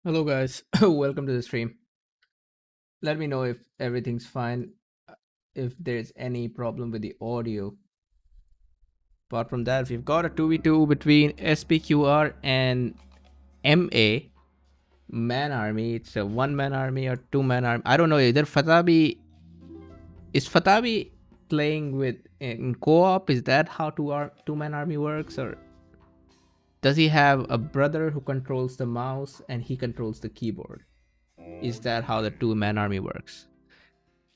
Hello guys, welcome to the stream. Let me know if everything's fine, if there's any problem with the audio. Apart from that, we've got a 2v2 between SPQR and MA, man army. It's a one-man army or two-man army. I don't know, either Fatabi playing with in co-op? Is that how two-man army works? Or does he have a brother who controls the mouse and he controls the keyboard? Is that how the two-man army works?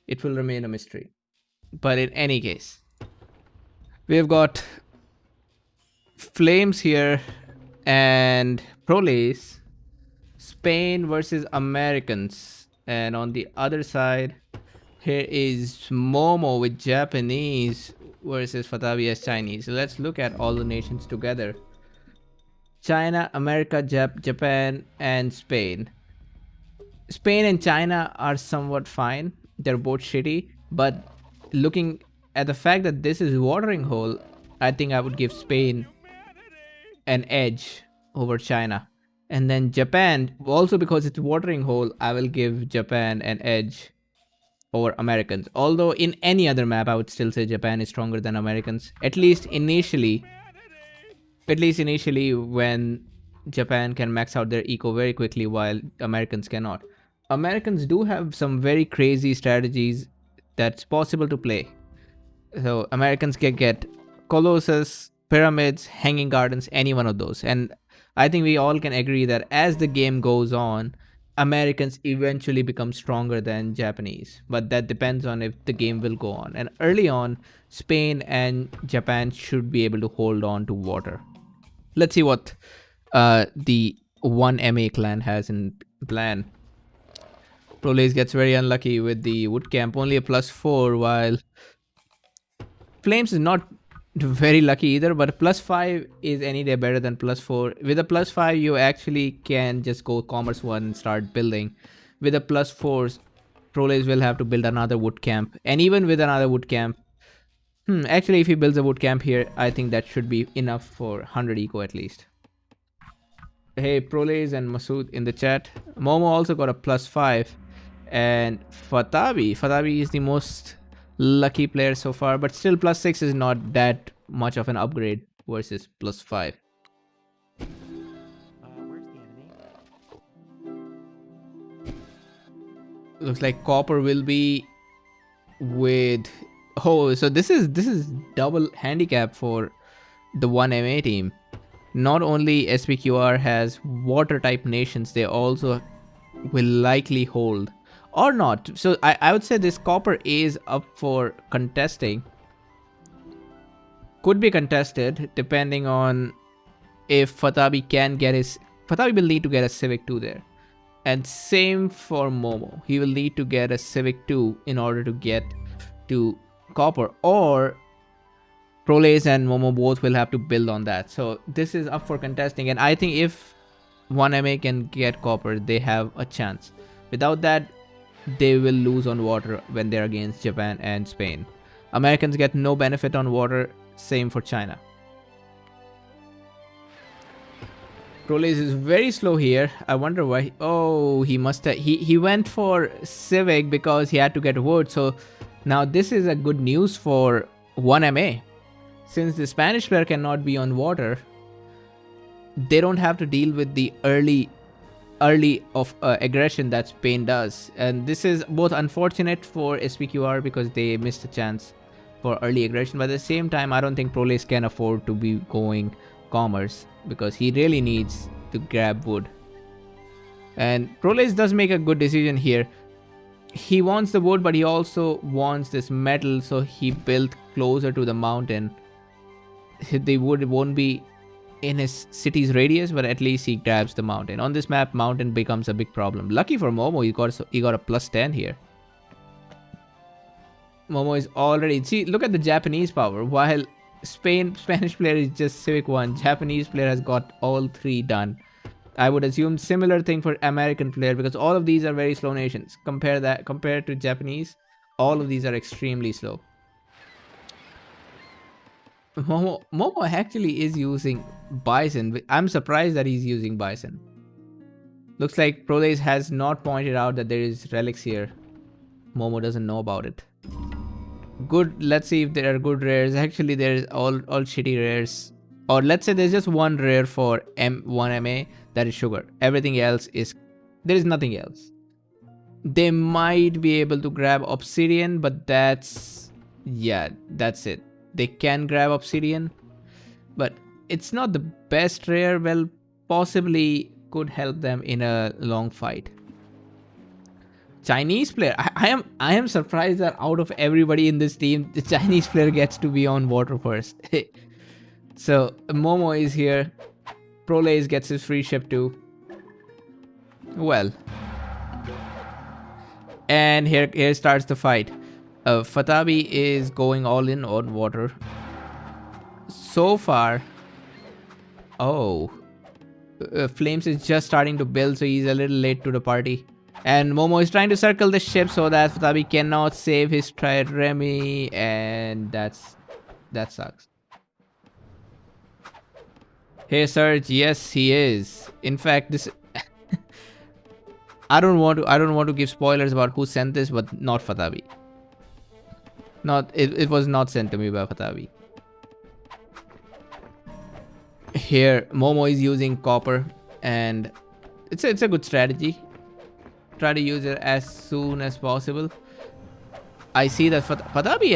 It will remain a mystery. But in any case, we've got Flames here and Proles, Spain versus Americans. And on the other side, here is Momo with Japanese versus Fatabi as Chinese. So let's look at all the nations together. China, America, Japan, and Spain. Spain and China are somewhat fine. They're both shitty, but looking at the fact that this is watering hole, I think I would give Spain an edge over China. And then Japan, also because it's watering hole, I will give Japan an edge over Americans. Although in any other map, I would still say Japan is stronger than Americans. At least initially, when Japan can max out their eco very quickly while Americans cannot. Americans do have some very crazy strategies that's possible to play. So Americans can get Colossus, Pyramids, Hanging Gardens, any one of those. And I think we all can agree that as the game goes on, Americans eventually become stronger than Japanese. But that depends on if the game will go on. And early on, Spain and Japan should be able to hold on to water. Let's see what the 1MA clan has in plan. Proles gets very unlucky with the wood camp, only a +4, while Flames is not very lucky either, but +5 is any day better than +4. With a +5, you actually can just go Commerce 1 and start building. With a +4, Proles will have to build another wood camp. And even with another wood camp, actually, if he builds a wood camp here, I think that should be enough for 100 eco at least. Hey, Proles and Masood in the chat. Momo also got a +5. And Fatabi is the most lucky player so far, but still +6 is not that much of an upgrade versus +5. Where's the enemy? Looks like Copper will be with... Oh, so this is double handicap for the 1MA team. Not only SPQR has water type nations, they also will likely hold or not. So I would say this Copper is up for contesting. Could be contested depending on if Fatabi can get his... Fatabi will need to get a Civic 2 there. And same for Momo. He will need to get a Civic 2 in order to get to Copper. Or Proles and Momo both will have to build on that. So this is up for contesting. And I think if 1MA can get Copper, they have a chance. Without that, they will lose on water when they're against Japan and Spain. Americans get no benefit on water. Same for China. Proles is very slow here. I wonder why. Oh, he must have... He went for Civic because he had to get wood. So now this is a good news for 1MA. Since the Spanish player cannot be on water, they don't have to deal with the early of aggression that Spain does. And this is both unfortunate for SPQR because they missed a chance for early aggression, but at the same time I don't think Proles can afford to be going Commerce because he really needs to grab wood. And Proles does make a good decision here. He wants the wood, but he also wants this metal, so he built closer to the mountain. The wood won't be in his city's radius, but at least he grabs the mountain. On this map, mountain becomes a big problem. Lucky for Momo, he got a +10 here. Momo is already... See, look at the Japanese power. While Spanish player is just Civic 1, Japanese player has got all 3 done. I would assume similar thing for American player because all of these are very slow nations. Compared to Japanese, all of these are extremely slow. Momo actually is using Bison. I'm surprised that he's using Bison. Looks like Prolace has not pointed out that there is relics here. Momo doesn't know about it. Good. Let's see if there are good rares. Actually, there's all shitty rares. Or let's say there's just one rare for M1 MA, that is sugar. Everything else is, there is nothing else. They might be able to grab obsidian, but that's, yeah, that's it. They can grab obsidian, but it's not the best rare. Well, possibly could help them in a long fight. Chinese player, I am surprised that out of everybody in this team, the Chinese player gets to be on water first. So Momo is here. Prolace gets his free ship too. Well, and here starts the fight. Fatabi is going all in on water. So far, oh, Flames is just starting to build, so he's a little late to the party. And Momo is trying to circle the ship so that Fatabi cannot save his trireme, and that sucks. Hey Surge, yes he is. In fact, this I don't want to give spoilers about who sent this, but not Fatabi. It was not sent to me by Fatabi. Here Momo is using copper, and it's a good strategy. Try to use it as soon as possible. I see that Fatabi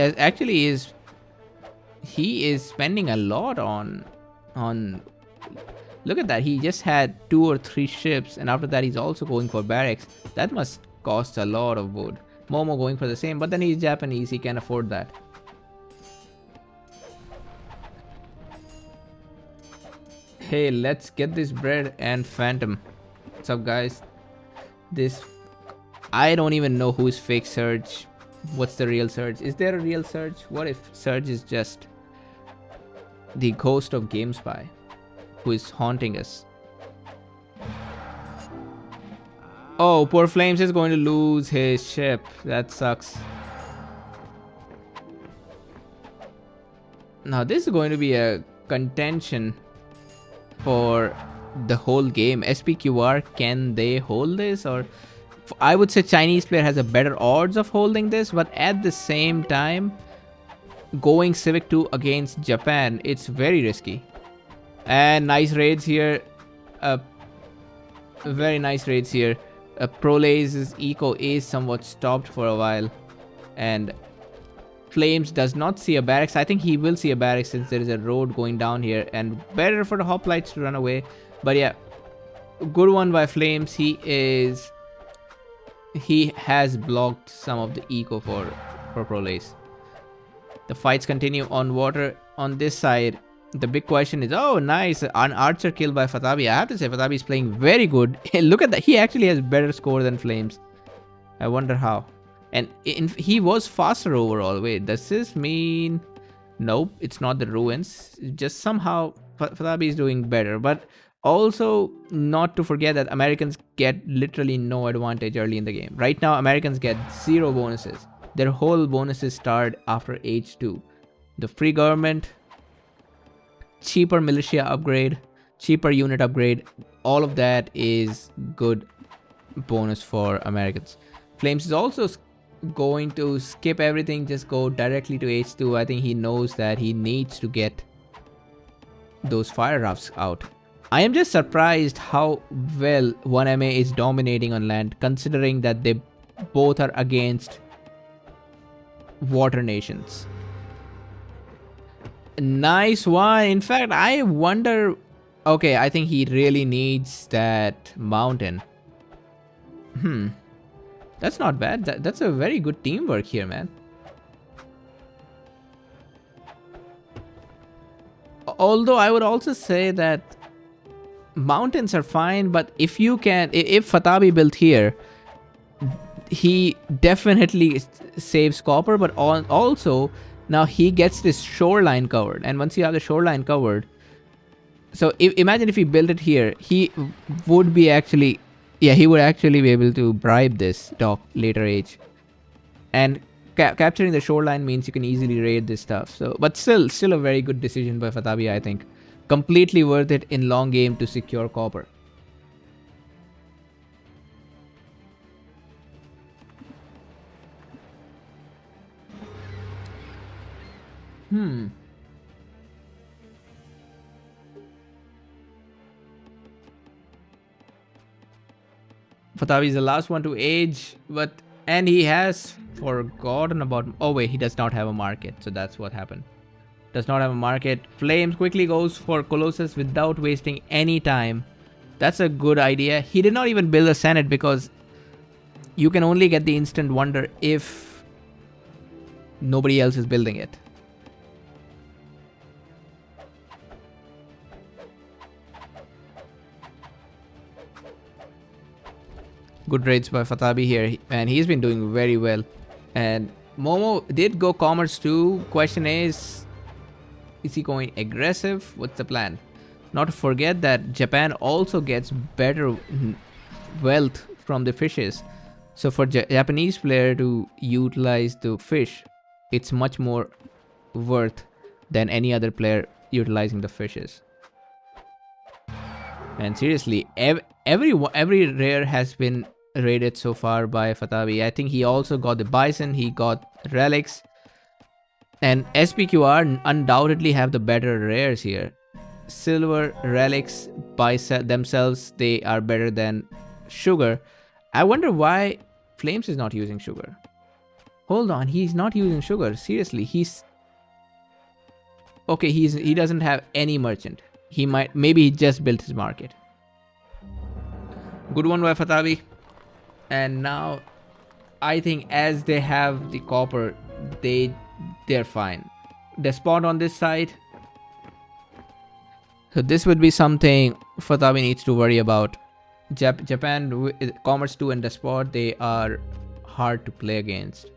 is spending a lot on. Look at that, he just had 2 or 3 ships, and after that he's also going for barracks. That must cost a lot of wood. Momo going for the same, but then he's Japanese, he can afford that. Hey, let's get this bread and Phantom. What's up guys? This, I don't even know who's fake Surge. What's the real Surge? Is there a real Surge? What if Surge is just the ghost of GameSpy who is haunting us? Oh, poor Flames is going to lose his ship. That sucks. Now this is going to be a contention for the whole game. SPQR, can they hold this? Or I would say Chinese player has a better odds of holding this, but at the same time, going Civic 2 against Japan, it's very risky. And nice raids here. Very nice raids here. Prolace's eco is somewhat stopped for a while, and Flames does not see a barracks. I think he will see a barracks since there is a road going down here, and better for the hoplites to run away. But yeah, good one by Flames. He has blocked some of the eco for Prolace. The fights continue on water on this side. The big question is, oh nice, an archer kill by Fatabi. I have to say Fatabi is playing very good. Look at that, he actually has better score than Flames. I wonder how. And he was faster overall. Wait, does this mean, nope, it's not the ruins, just somehow Fatabi is doing better. But also not to forget that Americans get literally no advantage early in the game. Right now Americans get 0 bonuses. Their whole bonuses start after age 2. The free government, cheaper militia upgrade, cheaper unit upgrade, all of that is good bonus for Americans. Flames is also going to skip everything, just go directly to H2. I think he knows that he needs to get those fire rafts out. I am just surprised how well 1MA is dominating on land, considering that they both are against water nations. Nice one. In fact, I wonder, okay, I think he really needs that mountain. That's not bad. That's a very good teamwork here, man. Although I would also say that mountains are fine, but if Fatabi built here, he definitely saves copper, but also now he gets this shoreline covered. And once you have the shoreline covered, so imagine if he built it here, he would be actually, yeah, he would actually be able to bribe this dock later age. And capturing the shoreline means you can easily raid this stuff. So, but still a very good decision by Fatabi, I think. Completely worth it in long game to secure copper. Hmm. Fatawi is the last one to age, and he has forgotten about. Oh wait, he does not have a market, so that's what happened. Does not have a market. Flames quickly goes for Colossus without wasting any time. That's a good idea. He did not even build a Senate because you can only get the instant wonder if nobody else is building it. Good raids by Fatabi here, and he's been doing very well. And Momo did go commerce too. Question is he going aggressive? What's the plan? Not to forget that Japan also gets better wealth from the fishes. So for Japanese player to utilize the fish, it's much more worth than any other player utilizing the fishes. And seriously, every rare has been raided so far by Fatabi. I think he also got the bison, he got relics, and SPQR undoubtedly have the better rares here. Silver relics by themselves, they are better than sugar. I wonder why Flames is not using sugar. Hold on, he's not using sugar. Seriously, he's okay. He doesn't have any merchant. Maybe he just built his market. Good one by Fatabi. And now I think as they have the copper, they're fine. Despot on this side. So this would be something Fatabi needs to worry about. Japan, Commerce 2 and Despot, they are hard to play against.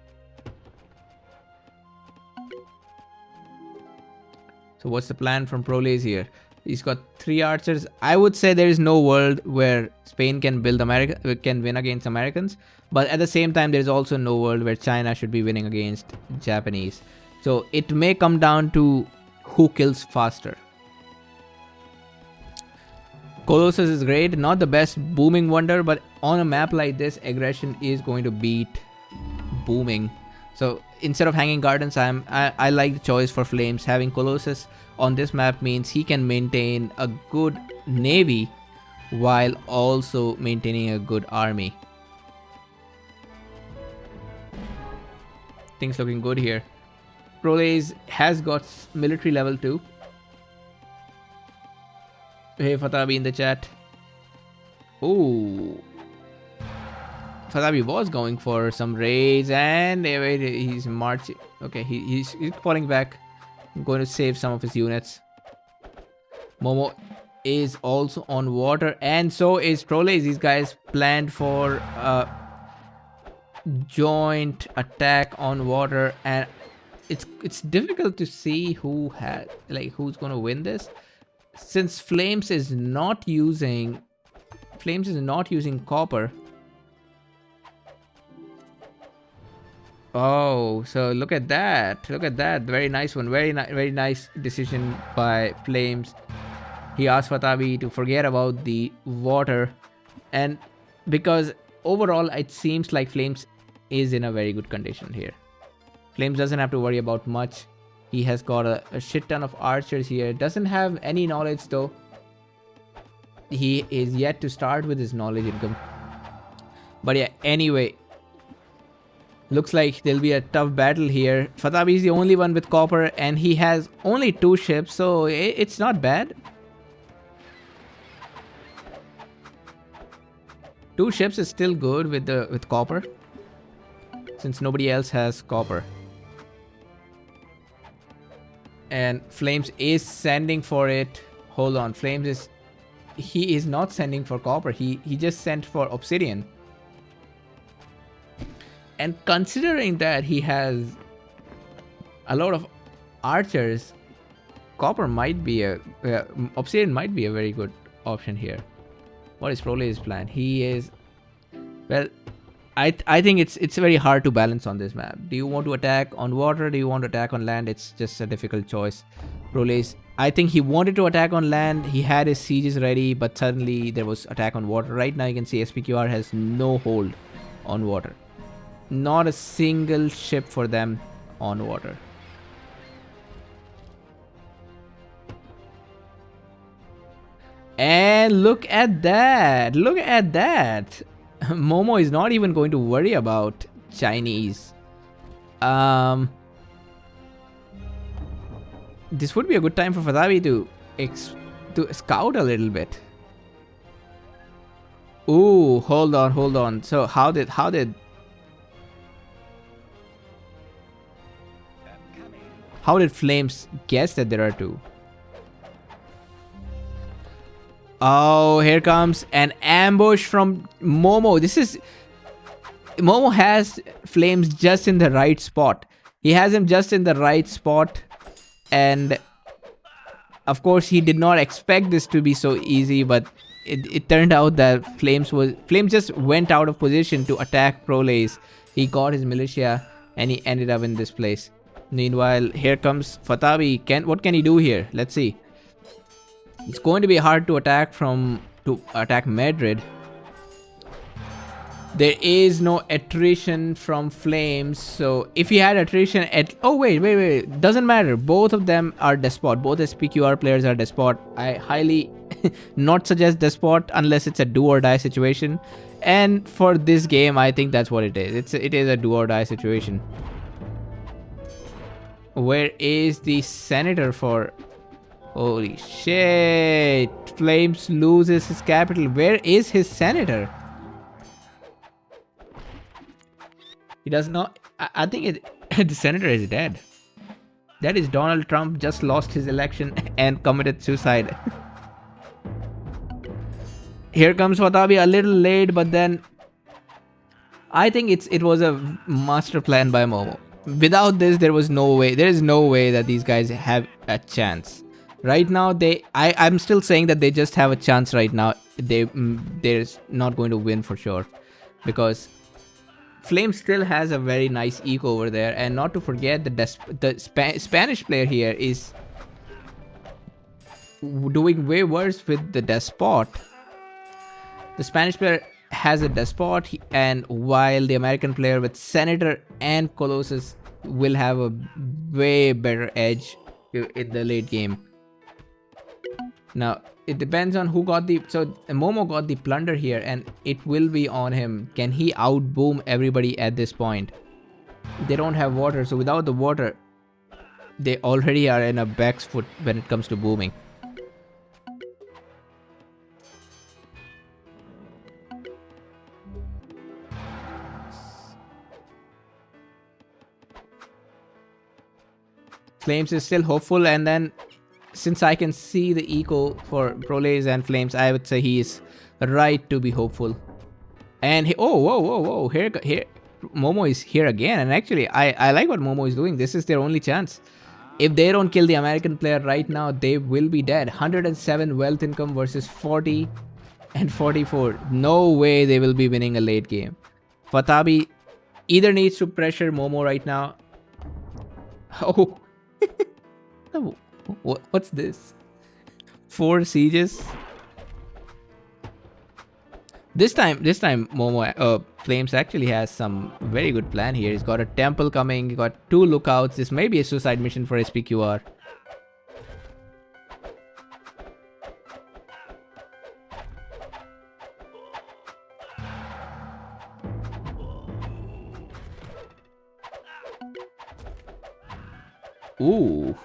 So what's the plan from Proles here? He's got 3 archers. I would say there is no world where Spain can win against Americans. But at the same time, there is also no world where China should be winning against Japanese. So it may come down to who kills faster. Colossus is great. Not the best booming wonder, but on a map like this, aggression is going to beat booming. So instead of hanging gardens, I like the choice for Flames. Having Colossus on this map means he can maintain a good navy while also maintaining a good army. Things looking good here. Proles has got military level 2. Hey Fatabi in the chat. Oh, Fatabi was going for some raids and he's marching. Okay, he's falling back. I'm going to save some of his units. Momo is also on water, and so is Proles. These guys planned for a joint attack on water, and it's difficult to see who's going to win this, since Flames is not using copper. Oh, so look at that. Look at that. Very nice one. Very nice decision by Flames. He asked Fatabi to forget about the water. And because overall, it seems like Flames is in a very good condition here. Flames doesn't have to worry about much. He has got a shit ton of archers here. Doesn't have any knowledge though. He is yet to start with his knowledge income. But yeah, anyway. Looks like there'll be a tough battle here. Fatabi is the only one with copper and he has only 2 ships, so it's not bad. 2 ships is still good with copper, since nobody else has copper. And Flames is sending for it. Hold on, he is not sending for copper. He just sent for obsidian. And considering that he has a lot of archers, copper might be obsidian might be a very good option here. What is Proles' plan? He is, well, I think it's very hard to balance on this map. Do you want to attack on water? Do you want to attack on land? It's just a difficult choice. Proles, I think he wanted to attack on land. He had his sieges ready, but suddenly there was attack on water. Right now you can see SPQR has no hold on water. Not a single ship for them on water. And look at that. Look at that. Momo is not even going to worry about Chinese. This would be a good time for Fadabi to scout a little bit. Ooh, hold on. So how did Flames guess that there are two? Oh, here comes an ambush from Momo. Momo has Flames just in the right spot. He has him just in the right spot, and of course he did not expect this to be so easy, but it turned out that Flames just went out of position to attack Prolays. He got his militia and he ended up in this place. Meanwhile, here comes Fatabi. What can he do here? Let's see. It's going to be hard to attack Madrid. There is no attrition from Flames, so if he had attrition at... Oh, wait. Doesn't matter. Both of them are Despot. Both SPQR players are Despot. I highly not suggest Despot unless it's a do or die situation. And for this game, I think that's what it is. It is a do or die situation. Where is the Senator for... Holy shit. Flames loses his capital. Where is his Senator? He does not... I think the Senator is dead. That is Donald Trump just lost his election and committed suicide. Here comes Watabi a little late, but then... I think it was a master plan by Momo. Without this, there is no way that these guys have a chance. Right now, I'm still saying that they just have a chance right now. They're not going to win for sure. Because... Flame still has a very nice eco over there, and not to forget the Spanish player here is doing way worse with the Despot. The Spanish player has a Despot, and while the American player with Senator and Colossus will have a way better edge in the late game. Now, it depends on who got the... So, Momo got the plunder here, and it will be on him. Can he outboom everybody at this point? They don't have water, so without the water, they already are in a back's foot when it comes to booming. Flames is still hopeful, and then... Since I can see the eco for Prolays and Flames, I would say he is right to be hopeful. And whoa. Here, Momo is here again. And actually, I like what Momo is doing. This is their only chance. If they don't kill the American player right now, they will be dead. 107 wealth income versus 40 and 44. No way they will be winning a late game. Fatabi either needs to pressure Momo right now. Oh. What's this? 4 sieges. This time Momo Flames actually has some very good plan here. He's got a temple coming, he got 2 lookouts. This may be a suicide mission for SPQR. Ooh.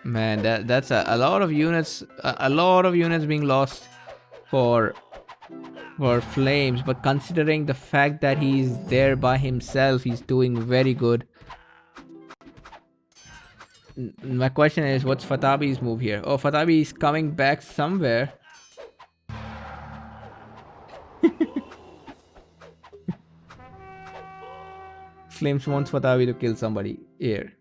Man, that's a lot of units, a lot of units being lost for Flames. But considering the fact that he's there by himself, he's doing very good. My question is, what's Fatabi's move here? Oh, Fatabi is coming back somewhere. Flames wants Fatabi to kill somebody here.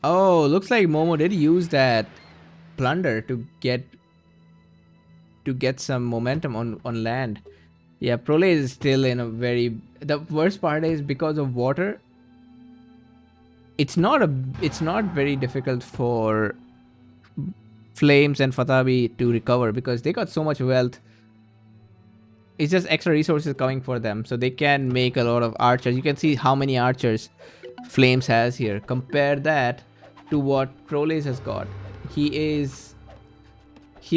Oh, looks like Momo did use that plunder to get some momentum on land. Yeah, Prolay is still in a very... The worst part is because of water. It's not very difficult for Flames and Fatabi to recover because they got so much wealth. it's just extra resources coming for them, so they can make a lot of archers. You can see how many archers Flames has here. Compare that to what Proles has got. He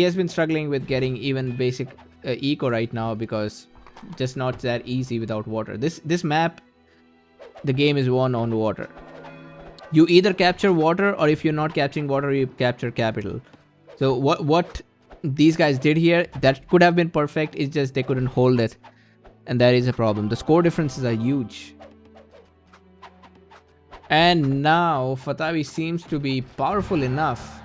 has been struggling with getting even basic eco right now, because just not that easy without water. This map, the game is won on water. You either capture water, or if you're not capturing water, you capture capital. So what these guys did here, that could have been perfect. It's just they couldn't hold it, and that is a problem. The score differences are huge. And now Fatawi seems to be powerful enough.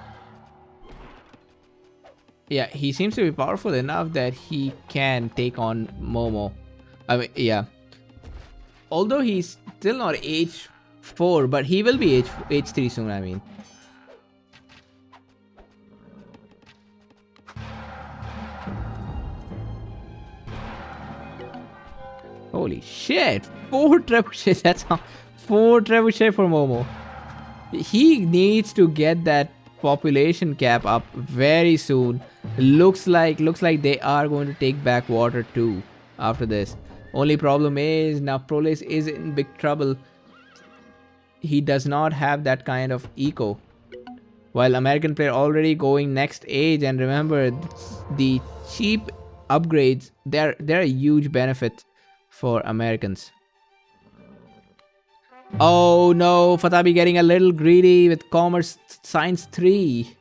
Yeah, he seems to be powerful enough that he can take on Momo. I mean, yeah. Although he's still not H4, but he will be H3 soon, I mean. Holy shit! 4 trebuchets, that's how... 4 trebuchet for Momo. He needs to get that population cap up very soon. Looks like they are going to take back water too after this. Only problem is now Proles is in big trouble. He does not have that kind of eco, while American player already going next age. And remember, the cheap upgrades, they're a huge benefit for Americans. Oh no, Fatabi getting a little greedy with commerce science 3.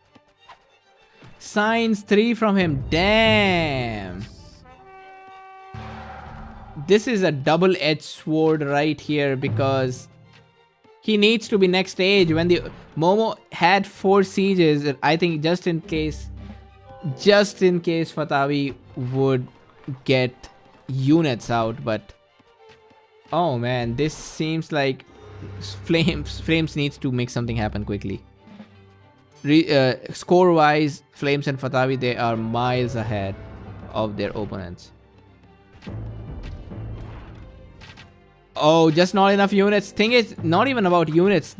Science 3 from him. Damn. This is a double-edged sword right here, because he needs to be next stage. When the Momo had 4 sieges, I think just in case Fatawi would get units out. But oh man, this seems like Flames needs to make something happen quickly. Score wise, Flames and Fatawi, they are miles ahead of their opponents. Oh, just not enough units. Thing is, not even about units.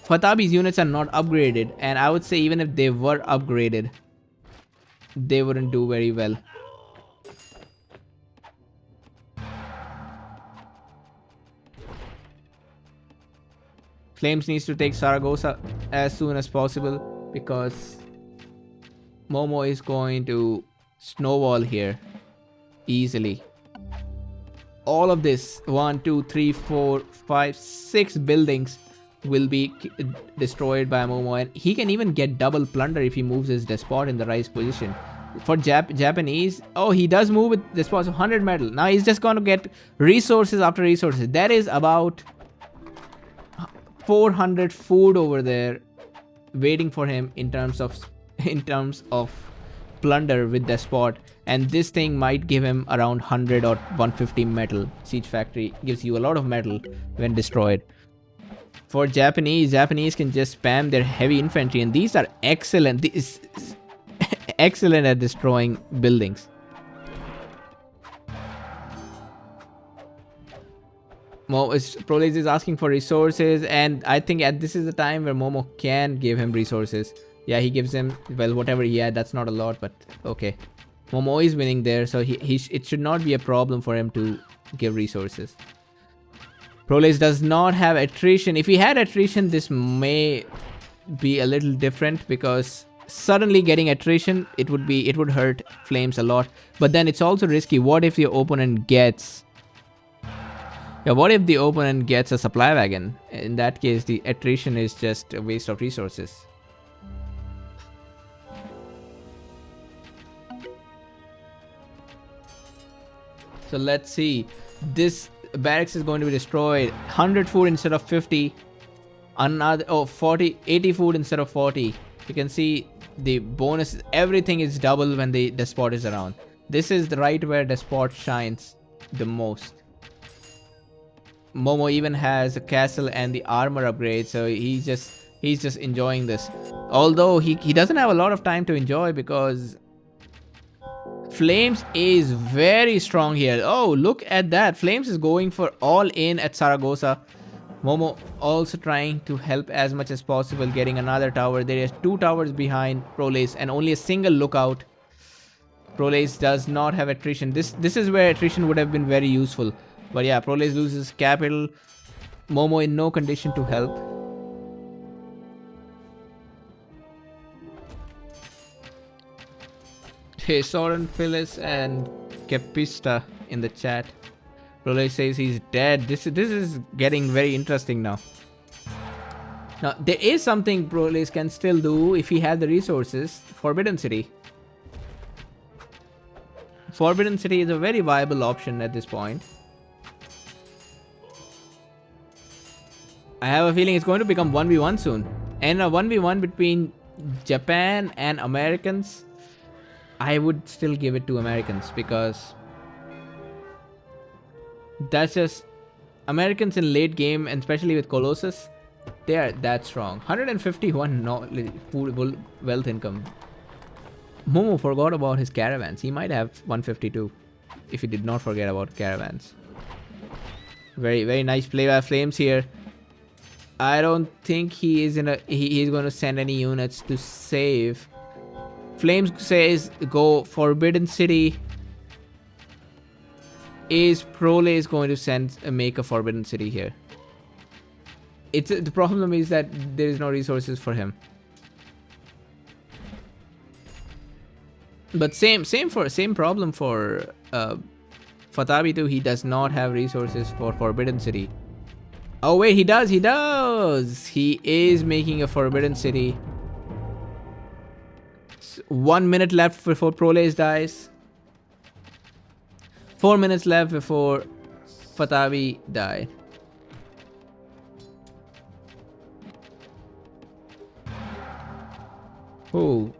Fatabi's units are not upgraded, and I would say even if they were upgraded, they wouldn't do very well. Flames needs to take Saragossa as soon as possible, because Momo is going to snowball here easily. All of this 1, 2, 3, 4, 5, 6 buildings will be destroyed by Momo, and he can even get double plunder if he moves his despot in the right position. For Japanese, oh, he does move with despot, so 100 metal. Now he's just going to get resources after resources. That is about 400 food over there waiting for him in terms of plunder with despot, and this thing might give him around 100 or 150 metal. Siege factory gives you a lot of metal when destroyed. For Japanese can just spam their heavy infantry, and these are excellent. These excellent at destroying buildings. Proles is asking for resources, and I think this is the time where Momo can give him resources. Yeah, he gives him, well, whatever he had. That's not a lot, but okay. Momo is winning there, so it should not be a problem for him to give resources. Proles does not have attrition. If he had attrition, this may be a little different, because suddenly getting attrition, it would hurt Flames a lot. But then it's also risky. What if the opponent gets... Yeah, what if the opponent gets a supply wagon? In that case, the attrition is just a waste of resources. So let's see. This barracks is going to be destroyed. 100 food instead of 50. Another 80 food instead of 40. You can see the bonus. Everything is double when the despot is around. This is the right where despot shines the most. Momo even has a castle and the armor upgrade, so he's just enjoying this. Although he doesn't have a lot of time to enjoy, because Flames is very strong here. Oh, look at that. Flames is going for all in at Saragossa. Momo also trying to help as much as possible, getting another tower. There is 2 towers behind Proles and only a single lookout. Prolace does not have attrition. This is where attrition would have been very useful. But yeah, Prolace loses capital. Momo in no condition to help. Hey, Soren, Phyllis, and Capista in the chat. Prolace says he's dead. This is getting very interesting now. Now, there is something Prolace can still do if he had the resources. Forbidden City. Forbidden City is a very viable option at this point. I have a feeling it's going to become 1v1 soon. And a 1v1 between Japan and Americans, I would still give it to Americans because that's just Americans in late game, and especially with Colossus, they are that strong. 151 wealth income. Momo forgot about his caravans. He might have 152 if he did not forget about caravans. Very, very nice play by Flames here. I don't think he is going to send any units to save. Flames says go Forbidden City. Is Prolace going to make a Forbidden City here? The problem is that there is no resources for him. But same problem for Fatabi too. He does not have resources for Forbidden City. Oh wait, he does. He is making a Forbidden City. 1 minute left before Prolace dies. 4 minutes left before Fatabi died. Oh.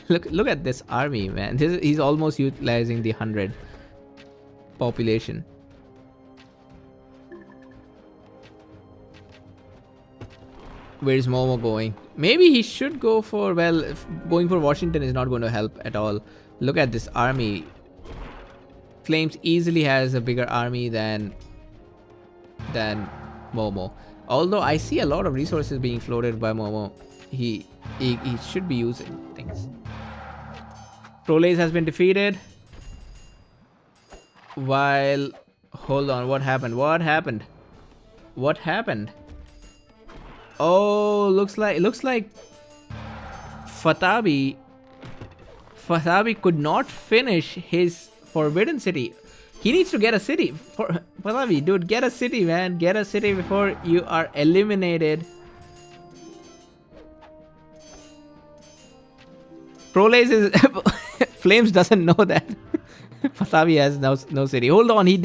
Look at this army, man. He's almost utilizing the 100 population. Where's Momo going? Maybe he should go for, well, going for Washington is not going to help at all. Look at this army. Flames easily has a bigger army than Momo. Although I see a lot of resources being floated by Momo. He should be using things. Prolace has been defeated. While, hold on, what happened? Oh, looks like Fatabi could not finish his Forbidden City. He needs to get a city. Fatabi, dude, get a city, man. Get a city before you are eliminated. Prolace is Flames doesn't know that Fatabi has no city. Hold on, he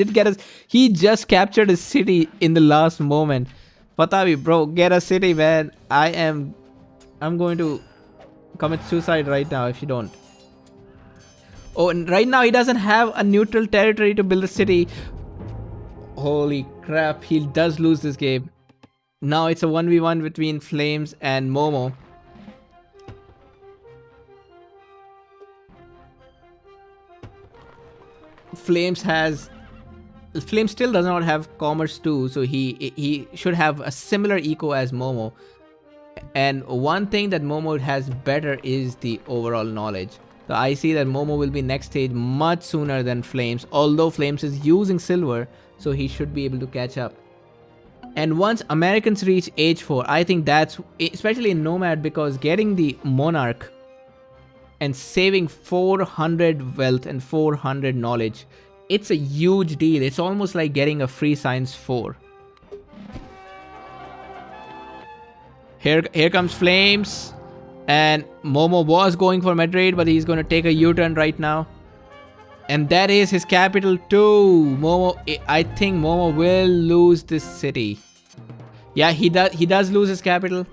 just captured a city in the last moment. Fatabi, bro, get a city, man. I'm going to commit suicide right now if you don't. Oh, and right now he doesn't have a neutral territory to build a city. Holy crap, he does lose this game. Now it's a 1v1 between Flames and Momo. Flames still does not have commerce too, so he should have a similar eco as Momo. And one thing that Momo has better is the overall knowledge. So I see that Momo will be next stage much sooner than Flames, although Flames is using silver, so he should be able to catch up. And once Americans reach age 4, I think that's, especially in Nomad, because getting the Monarch and saving 400 wealth and 400 knowledge, it's a huge deal. It's almost like getting a free science 4. Here comes Flames. And Momo was going for Madrid, but he's going to take a U-turn right now. And that is his capital too. I think Momo will lose this city. Yeah, he does lose his capital.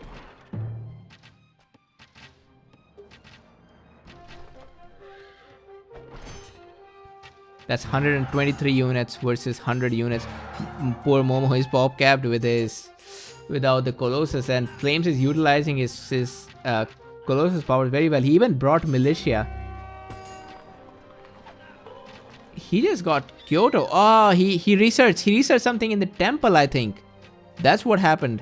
That's 123 units versus 100 units. Poor Momo is pop capped without the Colossus, and Flames is utilizing his Colossus powers very well. He even brought militia. He just got Kyoto. Oh, he researched something in the temple, I think. That's what happened.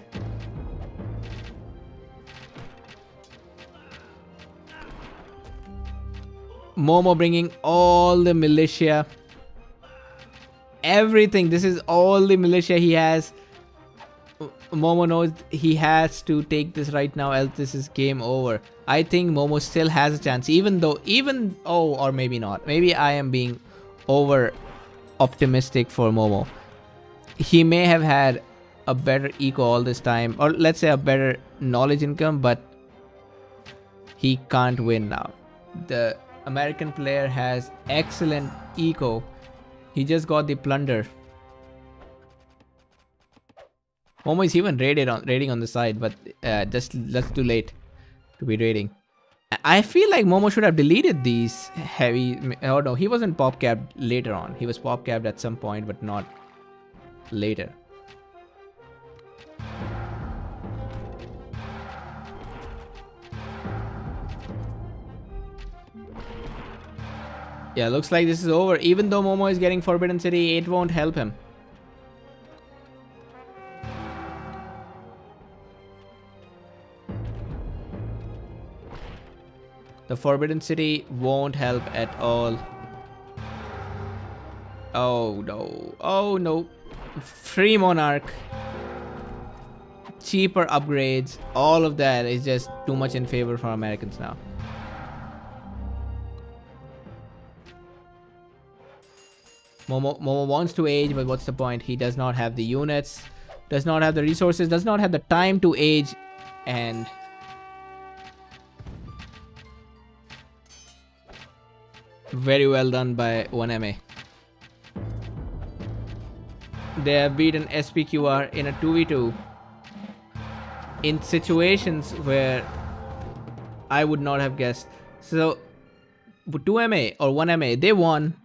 Momo bringing all the militia. Everything. This is all the militia he has. Momo knows he has to take this right now, else this is game over. I think Momo still has a chance, or maybe not. Maybe I am being over optimistic for Momo. He may have had a better eco all this time, or let's say a better knowledge income, but he can't win now. The American player has excellent eco. He just got the plunder. Momo is even raiding on the side, but that's too late to be raiding. I feel like Momo should have deleted these heavy. Oh no, he wasn't pop capped later on. He was pop capped at some point, but not later. Yeah, looks like this is over. Even though Momo is getting Forbidden City, it won't help him. The Forbidden City won't help at all. Oh no. Oh no. Free Monarch. Cheaper upgrades. All of that is just too much in favor for Americans now. Momo wants to age, but what's the point? He does not have the units, does not have the resources, does not have the time to age, and very well done by 1MA. They have beaten SPQR in a 2v2 in situations where I would not have guessed. So 2MA or 1MA, they won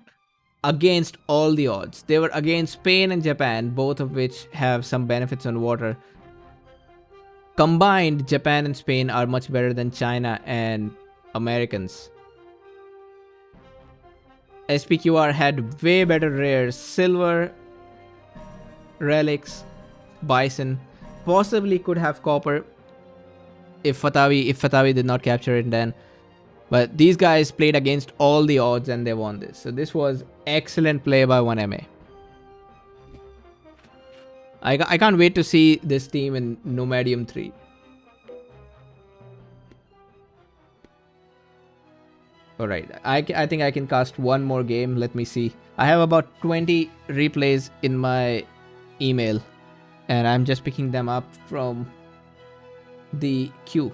against all the odds. They were against Spain and Japan, both of which have some benefits on water. Combined, Japan and Spain are much better than China and Americans. SPQR had way better rares, silver, relics, bison, possibly could have copper if Fatawi did not capture it then. But these guys played against all the odds and they won this. So this was excellent play by 1MA. I can't wait to see this team in Nomadium 3. Alright, I think I can cast one more game. Let me see. I have about 20 replays in my email. And I'm just picking them up from the queue.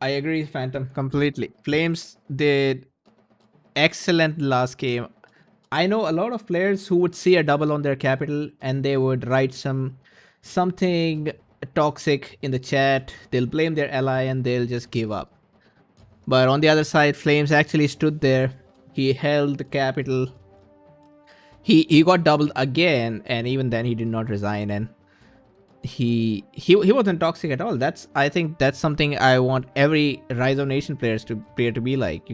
I agree, Phantom, completely. Flames did excellent last game. I know a lot of players who would see a double on their capital and they would write something toxic in the chat. They'll blame their ally and they'll just give up. But on the other side, Flames actually stood there. He held the capital. He got doubled again, and even then he did not resign. And he wasn't toxic at all. I think that's something I want every Rise of Nation player to be like.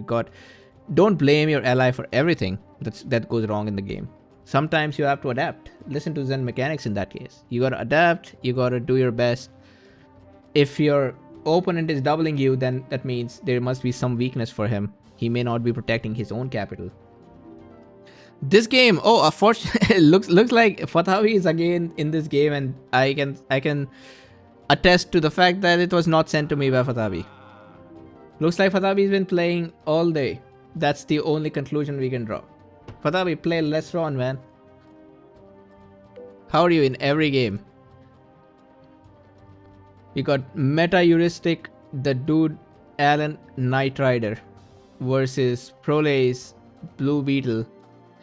Don't blame your ally for everything that goes wrong in the game. Sometimes you have to adapt. Listen to Zen mechanics in that case. You gotta adapt. You gotta do your best. If your opponent is doubling you, then that means there must be some weakness for him. He may not be protecting his own capital. This game, unfortunately, looks like Fatawi is again in this game, and I can attest to the fact that it was not sent to me by Fatawi. Looks like Fatawi's been playing all day. That's the only conclusion we can draw. Fatawi, play less Ron, man. How are you in every game? We got metaheuristic, the dude Alan Knight Rider versus Prolace, Blue Beetle,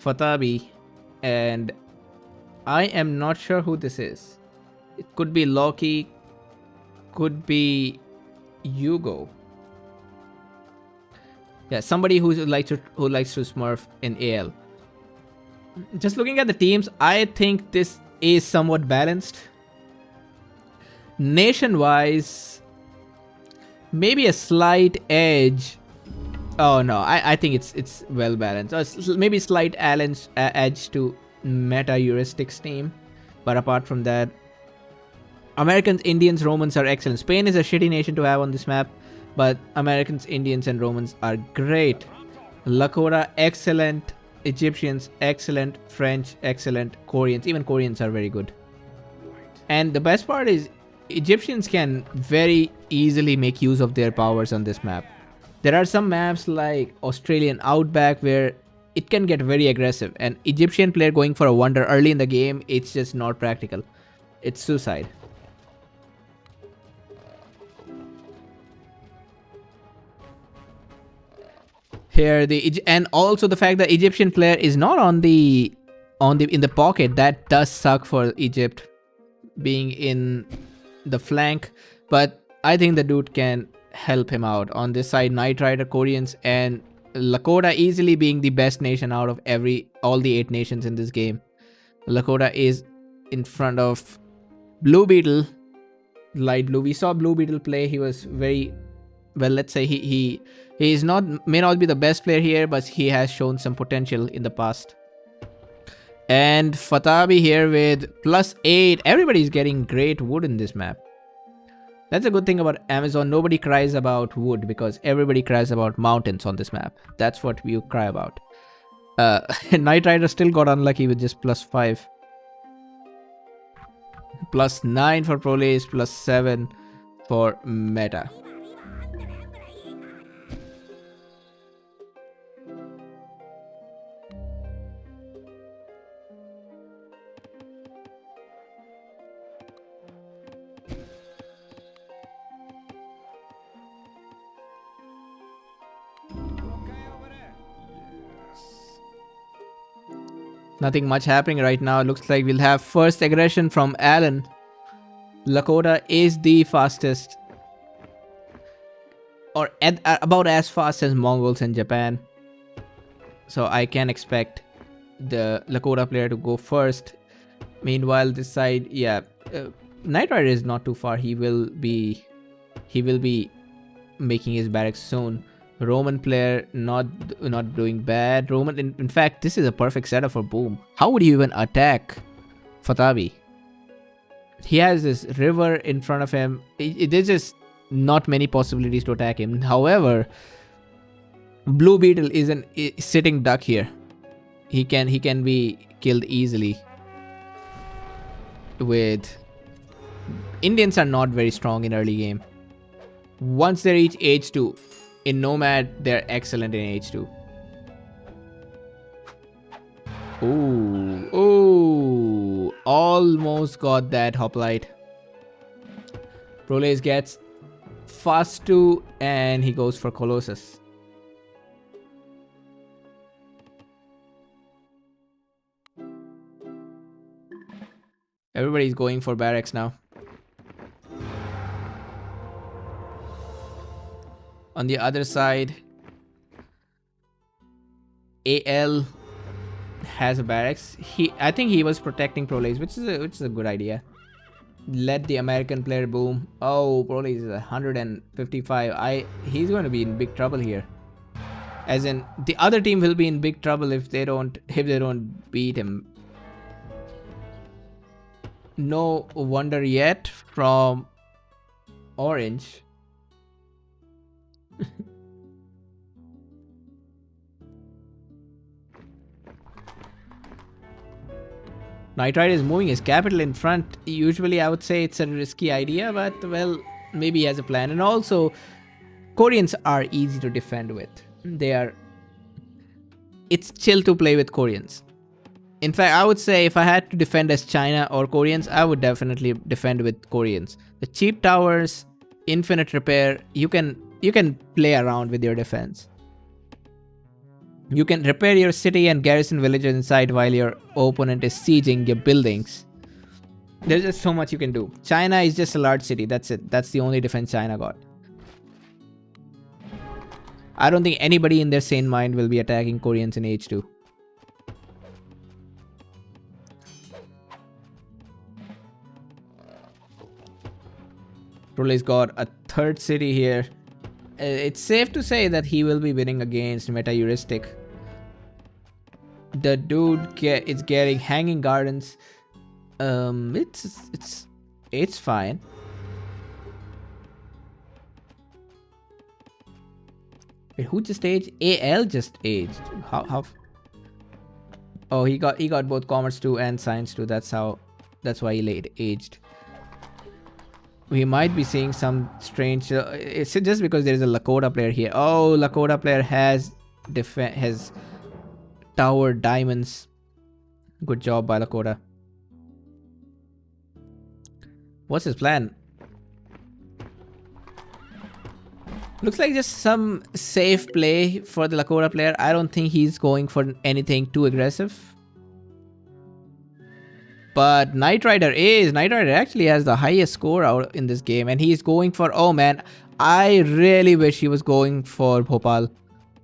Fatabi, and I am not sure who this is. It could be Loki, could be Hugo. Yeah, somebody who likes to smurf in AL. Just looking at the teams, I think this is somewhat balanced. Nation-wise, maybe a slight edge. Oh no, I think it's well balanced. Maybe slight edge to meta-heuristics team. But apart from that, Americans, Indians, Romans are excellent. Spain is a shitty nation to have on this map, but Americans, Indians, and Romans are great. Lakota, excellent. Egyptians, excellent. French, excellent. Koreans, even Koreans are very good. And the best part is, Egyptians can very easily make use of their powers on this map. There are some maps like Australian Outback where it can get very aggressive, and Egyptian player going for a wonder early in the game, it's just not practical. It's suicide. Here and also the fact that Egyptian player is not in the pocket, that does suck for Egypt being in the flank, but I think the dude can help him out. On this side, Knight Rider, Koreans, and Lakota easily being the best nation out of all the 8 nations in this game. Lakota is in front of Blue Beetle, light blue. We saw Blue Beetle play. He was very well. Let's say he may not be the best player here, but he has shown some potential in the past. And Fatabi here with +8. Everybody's getting great wood in this map. That's a good thing about Amazon. Nobody cries about wood because everybody cries about mountains on this map. That's what we cry about. Knight Rider still got unlucky with just +5. +9 for Prolace, +7 for Meta. Nothing much happening right now. Looks like we'll have first aggression from Alan. Lakota is the fastest, or about as fast as Mongols in Japan. So I can expect the Lakota player to go first. Meanwhile, this side, yeah, Knight Rider is not too far. He will be making his barracks soon. Roman player not doing bad. Roman, in fact, this is a perfect setup for Boom. How would you even attack Fatabi? He has this river in front of him. There's just not many possibilities to attack him. However, Blue Beetle is a sitting duck here. He can be killed easily. With Indians are not very strong in early game. Once they reach H2, in Nomad, they're excellent in H2. Ooh, almost got that hoplite. Prolace gets fast 2 and he goes for Colossus. Everybody's going for barracks now. On the other side, AL has a barracks. I think he was protecting Prolace, which is a good idea. Let the American player boom. Oh, Prolace is 155. He's going to be in big trouble here. As in, the other team will be in big trouble if they don't beat him. No wonder yet from Orange. Knight Rider is moving his capital in front. Usually I would say it's a risky idea, but well, maybe he has a plan. And also, Koreans are easy to defend with. It's chill to play with Koreans. In fact, I would say if I had to defend as China or Koreans, I would definitely defend with Koreans. The cheap towers, infinite repair, you can play around with your defense. You can repair your city and garrison villages inside while your opponent is sieging your buildings. There's just so much you can do. China is just a large city. That's it. That's the only defense China got. I don't think anybody in their sane mind will be attacking Koreans in H2. Prole's got a third city here. It's safe to say that he will be winning against metaheuristic. The dude is getting hanging gardens. It's fine. Wait, who just aged? AL just aged. How? Oh, he got both commerce 2 and science 2. That's why he aged. We might be seeing some strange. It's just because there is a Lakota player here. Oh, Lakota player has tower diamonds. Good job by Lakota. What's his plan? Looks like just some safe play for the Lakota player. I don't think he's going for anything too aggressive. But Knight Rider actually has the highest score out in this game. And he's going for, oh man, I really wish he was going for Bhopal.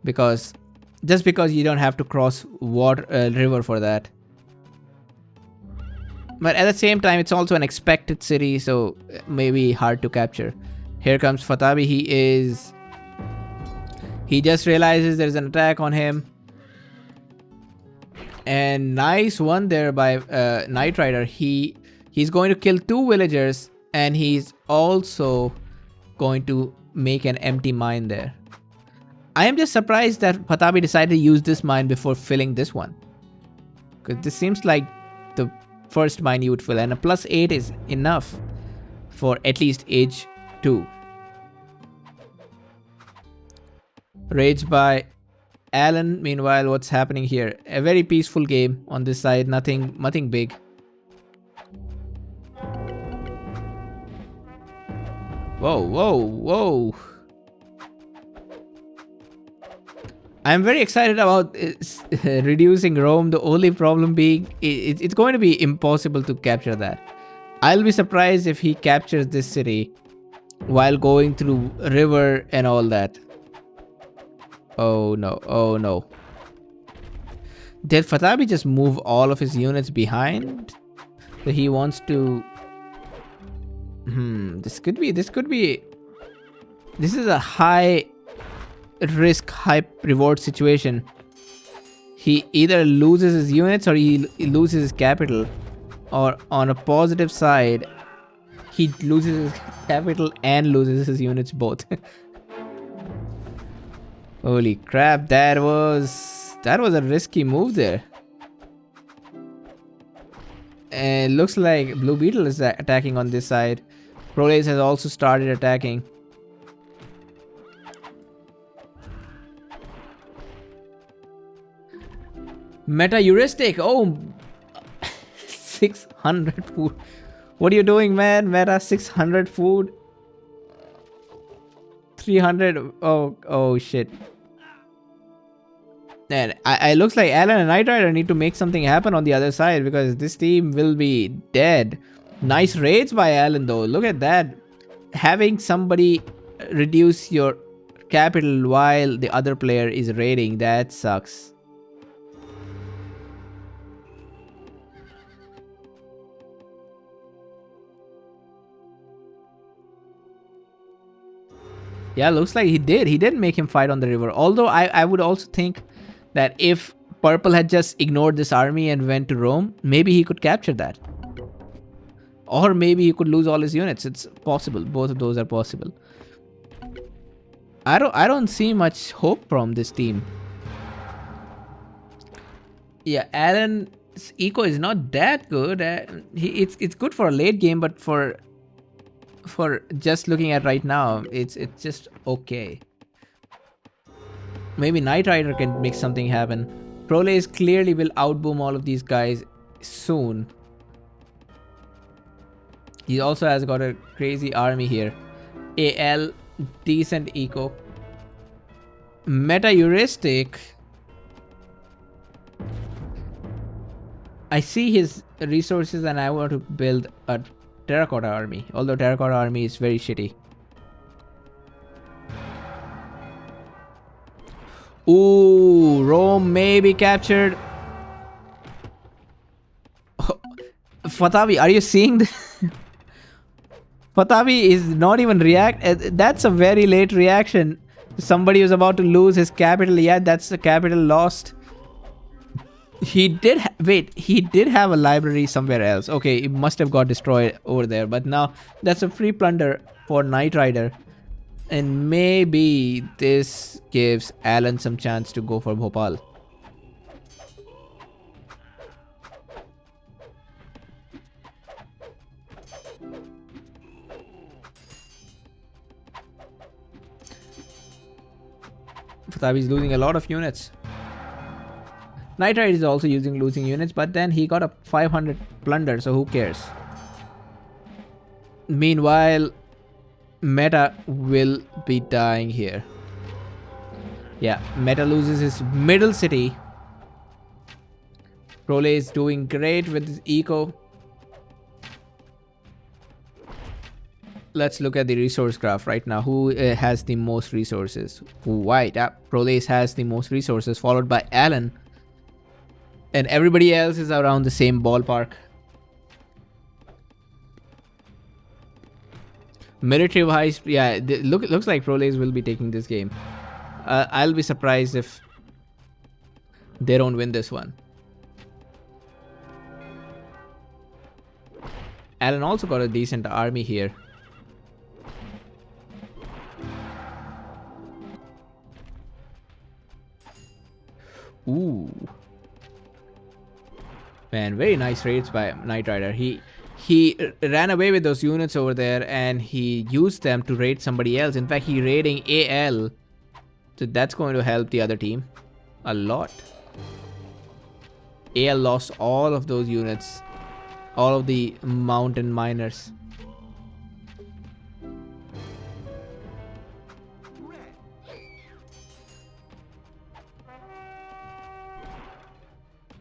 Because you don't have to cross river for that. But at the same time, it's also an expected city, so maybe hard to capture. Here comes Fatabi. He just realizes there's an attack on him. And nice one there by Knight Rider. He's going to kill 2 villagers, and he's also going to make an empty mine there. I am just surprised that Fatabi decided to use this mine before filling this one. Because this seems like the first mine you would fill, and a +8 is enough for at least age 2. Rage by Alan. Meanwhile, what's happening here? A very peaceful game on this side. Nothing big. Whoa. I'm very excited about reducing Rome. The only problem being it's going to be impossible to capture that. I'll be surprised if he captures this city while going through river and all that. Oh no. Did Fatabi just move all of his units behind? So he wants to... This is a high risk, high reward situation. He either loses his units or he loses his capital. Or on a positive side, he loses his capital and loses his units both. Holy crap, that was a risky move there. And it looks like Blue Beetle is attacking on this side. Prolace has also started attacking. Metaheuristic. Oh, 600 food. What are you doing, man? Meta 600 food. 300. Oh shit. And it looks like Alan and Knight Rider need to make something happen on the other side, because this team will be dead. Nice raids by Alan though. Look at that. Having somebody reduce your capital while the other player is raiding. That sucks. Yeah, looks like he did. He did make him fight on the river. Although I would also think that if Purple had just ignored this army and went to Rome, maybe he could capture that. Or maybe he could lose all his units. It's possible. Both of those are possible. I don't see much hope from this team. Yeah, Alan's eco is not that good. It's good for a late game, but for just looking at right now, it's just okay. Maybe Knight Rider can make something happen. Proles clearly will outboom all of these guys soon. He also has got a crazy army here. AL, decent eco. Metaheuristic. I see his resources and I want to build a terracotta army. Although terracotta army is very shitty. Ooh, Rome may be captured. Fatavi, are you seeing this? Fatavi is not even react. That's a very late reaction. Somebody was about to lose his capital. Yeah, that's the capital lost. He did wait. He did have a library somewhere else. Okay, it must have got destroyed over there. But now that's a free plunder for Knight Rider, and maybe this gives Alan some chance to go for Bhopal. Fatabi is losing a lot of units. Knight Rider is also losing units, but then he got a 500 plunder, so who cares? Meanwhile, Meta will be dying here. Yeah, Meta loses his middle city. Prole is doing great with his eco. Let's look at the resource graph right now. Who has the most resources? White. Proles has the most resources, followed by Alan. And everybody else is around the same ballpark. Military wise, yeah, looks like Proles will be taking this game. I'll be surprised if they don't win this one. Alan also got a decent army here. Ooh. Man, very nice raids by Knight Rider. He ran away with those units over there and he used them to raid somebody else. In fact, he raiding AL. So that's going to help the other team a lot. AL lost all of those units. All of the mountain miners.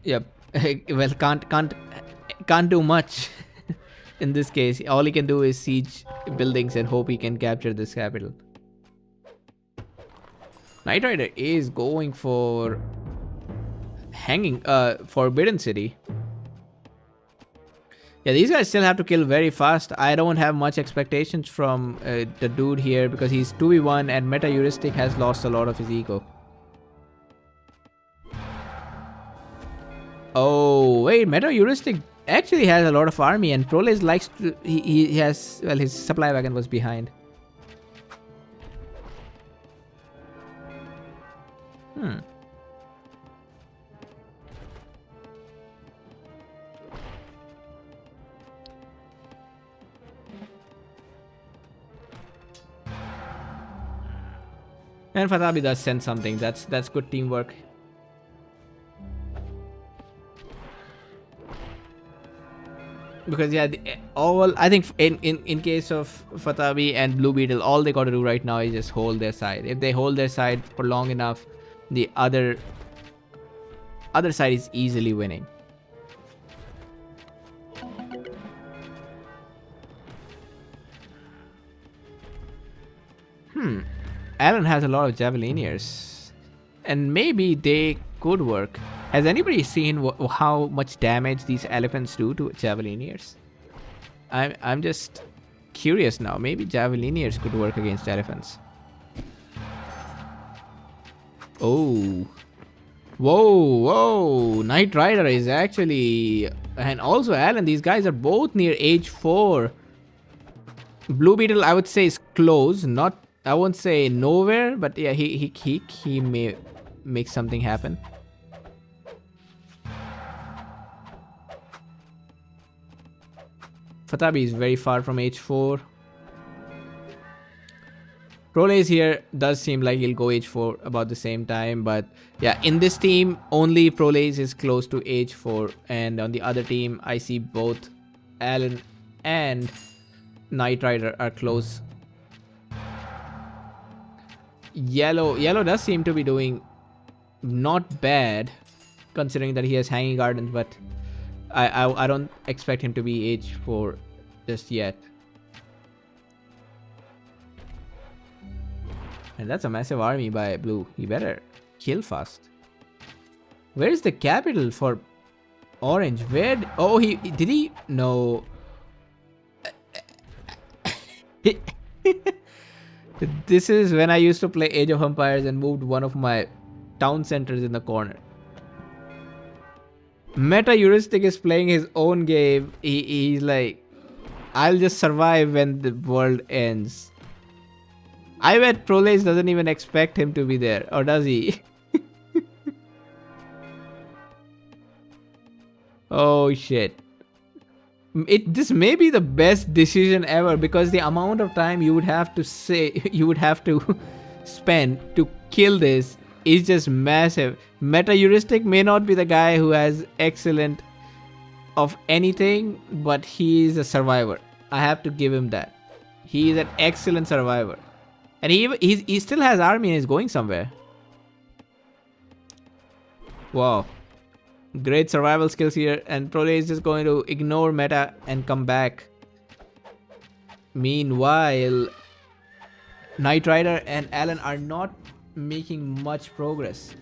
Yep. Well, can't do much in this case. All he can do is siege buildings and hope he can capture this capital. Knight Rider is going for hanging Forbidden City. Yeah, these guys still have to kill very fast. I don't have much expectations from the dude here because he's 2v1 and metaheuristic has lost a lot of his ego. Oh, wait, metaheuristic actually has a lot of army and Proles likes to... He has... Well, his supply wagon was behind. And Fatabi does send something. That's good teamwork. Because yeah, all I think in case of Fatabi and Blue Beetle, all they got to do right now is just hold their side. If they hold their side for long enough, the other side is easily winning. Alan has a lot of Javelineers. And maybe they could work. Has anybody seen how much damage these elephants do to Javelineers? I'm just curious now. Maybe Javelineers could work against elephants. Oh. Whoa, whoa. Knight Rider is actually... And also Alan, these guys are both near age 4. Blue Beetle, I would say, is close. Not... I won't say nowhere, but yeah, he may make something happen. Fatabi is very far from age 4. Prolaze here does seem like he'll go age 4 about the same time, but yeah, in this team, only Prolaze is close to age 4, and on the other team, I see both Alan and Knight Rider are close. Yellow does seem to be doing not bad, considering that he has Hanging Gardens, but I don't expect him to be age 4 just yet. And that's a massive army by Blue. He better kill fast. Where is the capital for Orange? Where? Oh, did he? No. This is when I used to play Age of Empires and moved one of my town centers in the corner. Metaheuristic is playing his own game. He's like, I'll just survive when the world ends. I bet Prolaze doesn't even expect him to be there, or does he? Oh shit. This may be the best decision ever, because the amount of time you would have to spend to kill this is just massive. Metaheuristic may not be the guy who has excellent of anything, but he is a survivor. I have to give him that. He is an excellent survivor. And he still has army and is going somewhere. Wow. Great survival skills here, and Prolaze is just going to ignore meta and come back. Meanwhile, Knight Rider and Alan are not making much progress.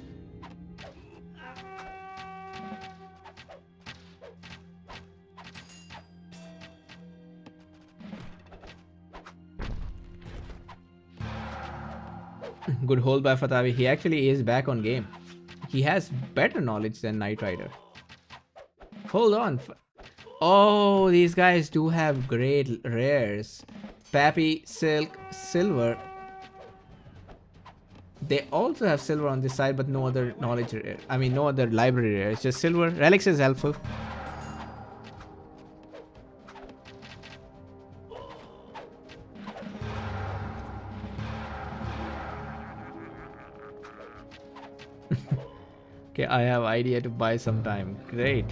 Good hold by Fatavi. He actually is back on game. He has better knowledge than Knight Rider. Hold on. Oh, these guys do have great rares. Pappy, Silk, Silver. They also have Silver on this side, but no other knowledge rare. I mean, no other library rare. It's just Silver. Relics is helpful. Okay, I have idea to buy some time. Great.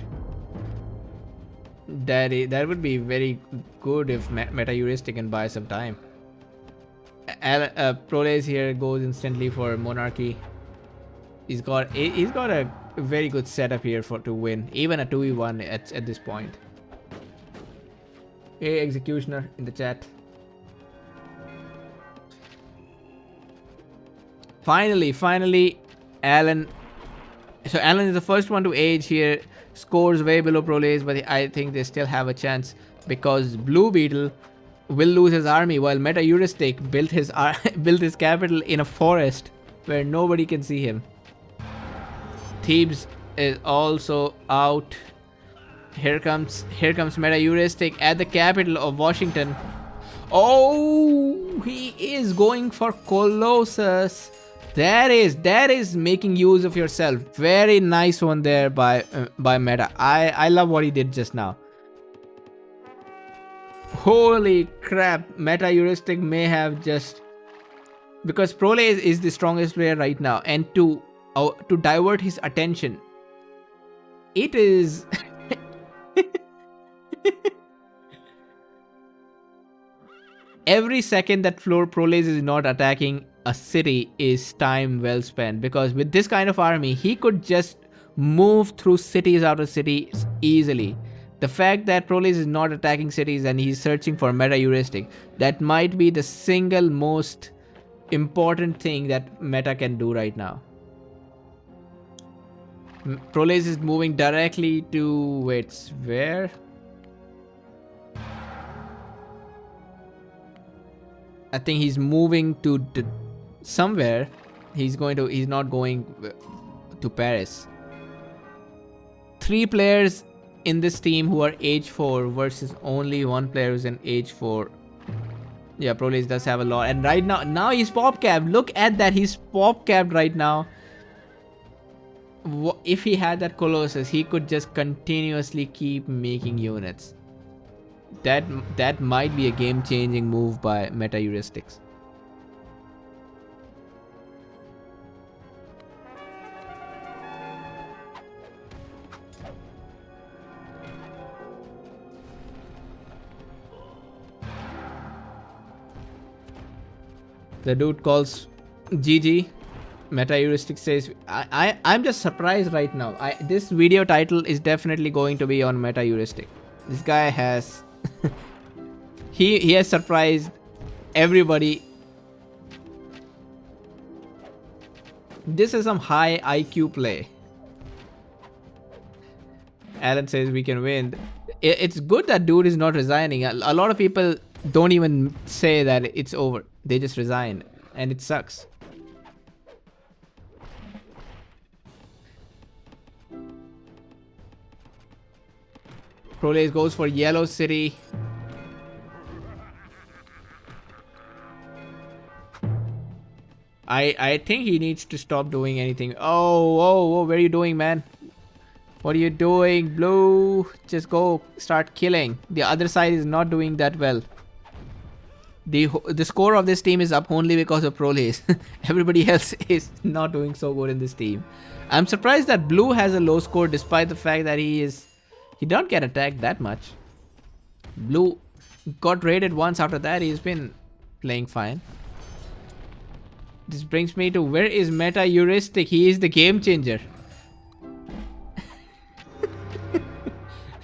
That would be very good if Metaheuristic can buy some time. Prolaze here goes instantly for Monarchy. He's got a very good setup here to win, even a 2v1 at this point. Hey, Executioner in the chat. Finally, Alan. So Alan is the first one to age here. Scores way below Prolaze, but I think they still have a chance because Blue Beetle will lose his army while Metaheuristic built his capital in a forest where nobody can see him. Thebes is also out. Here comes Metaheuristic at the capital of Washington. Oh, he is going for Colossus. That is making use of yourself. Very nice one there by Meta. I love what he did just now. Holy crap, Metaheuristic may have just, because Prolaze is the strongest player right now, and to divert his attention, it is every second that Prolaze is not attacking a city is time well spent, because with this kind of army he could just move through cities out of cities easily. The fact that Prolaze is not attacking cities and he's searching for Metaheuristic, that might be the single most important thing that meta can do right now. Prolase is moving directly to where? I think he's moving to somewhere. He's not going to Paris. 3 players in this team who are age 4 versus only 1 player who's in age 4. Yeah, Prolase does have a lot. And right now he's pop capped. Look at that. He's pop capped right now. If he had that Colossus, he could just continuously keep making units. That might be a game-changing move by metaheuristics. The dude calls GG. Metaheuristic says, I'm just surprised right now. This video title is definitely going to be on metaheuristic. This guy has he has surprised everybody. This is some high IQ play. Alan says we can win. It's good that dude is not resigning. A lot of people don't even say that it's over. They just resign, and it sucks. Prolase goes for Yellow City. I think he needs to stop doing anything. Oh, what are you doing, man? What are you doing, Blue? Just go start killing. The other side is not doing that well. The score of this team is up only because of Prolase. Everybody else is not doing so good in this team. I'm surprised that Blue has a low score despite the fact that he don't get attacked that much. Blue got raided once. After that, he's been playing fine. This brings me to where is metaheuristic? He is the game changer.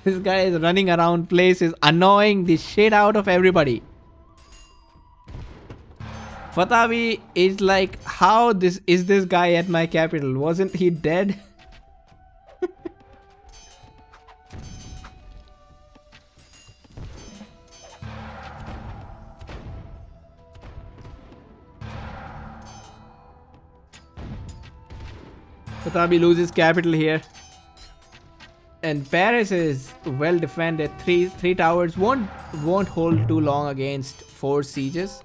This guy is running around places, annoying the shit out of everybody. Fatabi is like, how this guy at my capital? Wasn't he dead? Fatabi loses capital here. And Paris is well defended. Three towers won't hold too long against 4 sieges.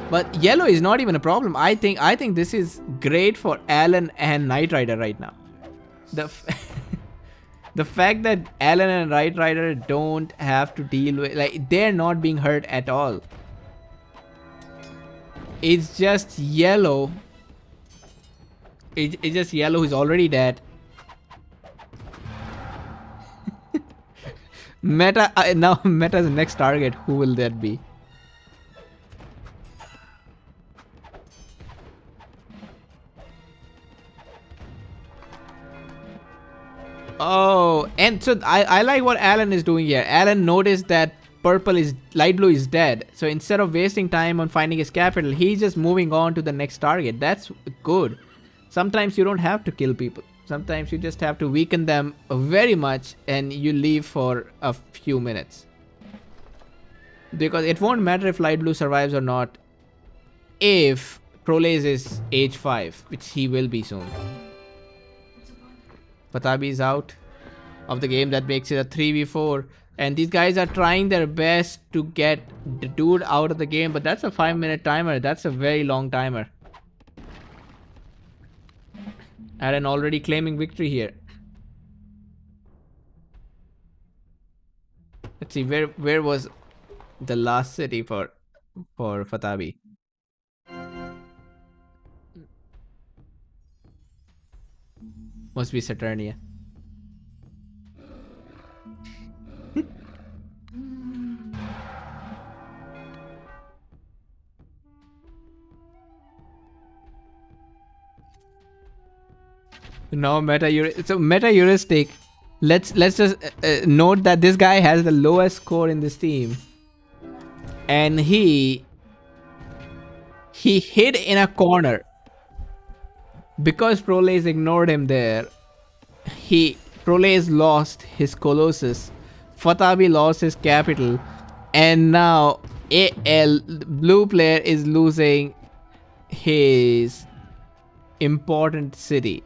But yellow is not even a problem. I think this is great for Alan and Knight Rider right now. The fact that Alan and Knight Rider don't have to deal with, like, they're not being hurt at all. It's just yellow. It's just yellow who's already dead. Now Meta's next target. Who will that be? Oh, and so I like what Alan is doing here. Alan noticed that light blue is dead. So instead of wasting time on finding his capital, he's just moving on to the next target. That's good. Sometimes you don't have to kill people. Sometimes you just have to weaken them very much and you leave for a few minutes. Because it won't matter if light blue survives or not if Prolase is age 5, which he will be soon. Patabi is out of the game. That makes it a 3v4. And these guys are trying their best to get the dude out of the game. But that's a 5-minute timer. That's a very long timer. Aaron already claiming victory here. Let's see, where was the last city for Fatabi? Must be Saturnia. No, metaheuristic. Let's just note that this guy has the lowest score in this team, and he He hid in a corner. Because Proles ignored him there, Proles lost his Colossus, Fatabi lost his capital, and now AL blue player is losing his important city.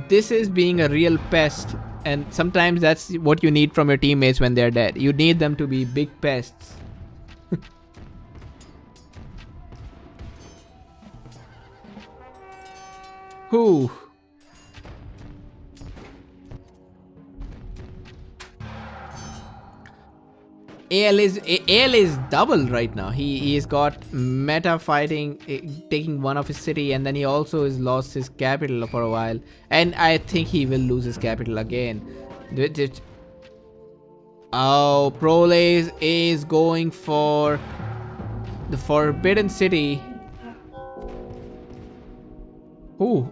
This is being a real pest, and sometimes that's what you need from your teammates when they're dead. You need them to be big pests. Who? AL is double right now. He's got meta fighting, taking one of his city, and then he also has lost his capital for a while. And I think he will lose his capital again. Oh, Proles is going for the Forbidden City. Ooh.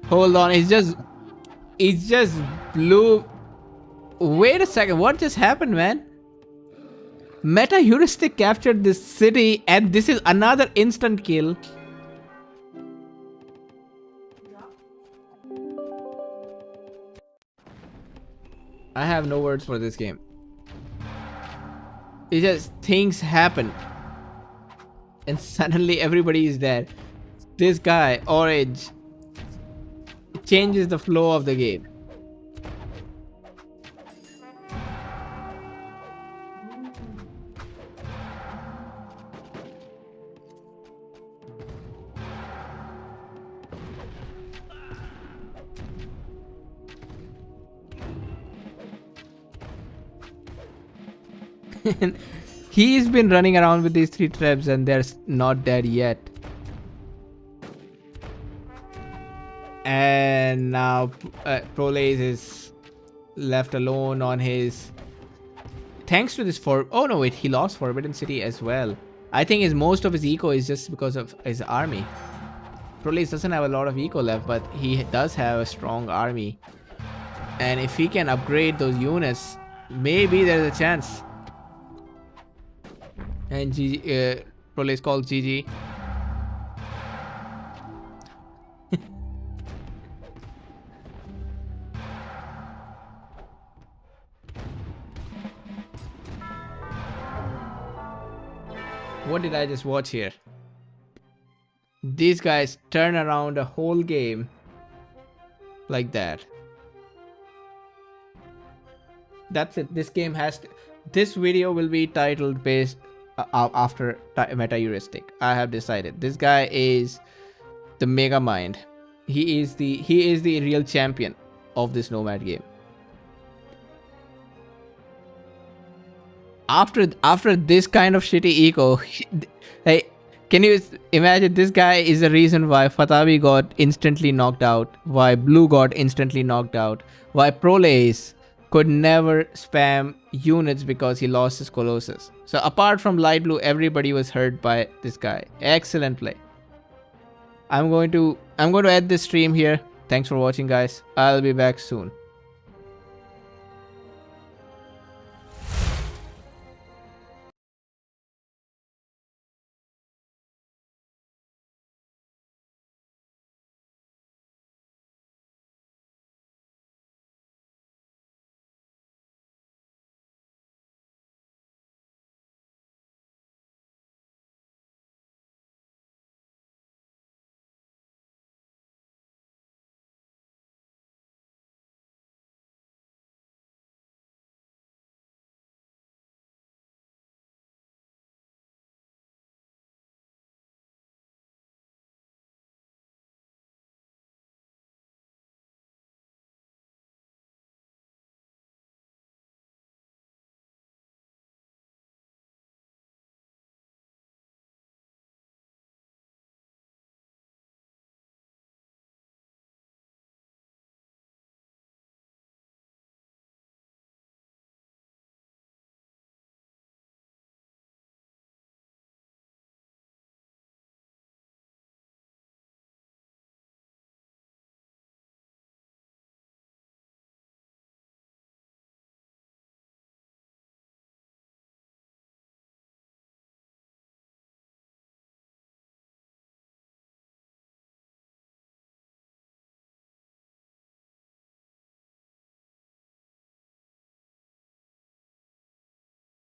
Hold on, it's just blue. Wait a second, what just happened, man? Metaheuristic captured this city, and this is another instant kill. I have no words for this game. It's just things happen, and suddenly everybody is dead. This guy, Orange, changes the flow of the game. He's been running around with these 3 traps and they're not dead yet. And now Proles is left alone on his... Thanks to this oh no, wait, he lost Forbidden City as well. I think most of his eco is just because of his army. Proles doesn't have a lot of eco left, but he does have a strong army. And if he can upgrade those units, maybe there's a chance. And Proles calls GG. What did I just watch here? These guys turn around a whole game like that. That's it. This game has to... This video will be titled based after metaheuristic. I have decided. This guy is the MegaMind. He is the real champion of this Nomad game. After this kind of shitty eco, like, can you imagine? This guy is the reason why Fatabi got instantly knocked out, why Blue got instantly knocked out, why Proles could never spam units because he lost his Colossus. So apart from Light Blue, everybody was hurt by this guy. Excellent play. I'm going to end this stream here. Thanks for watching, guys. I'll be back soon.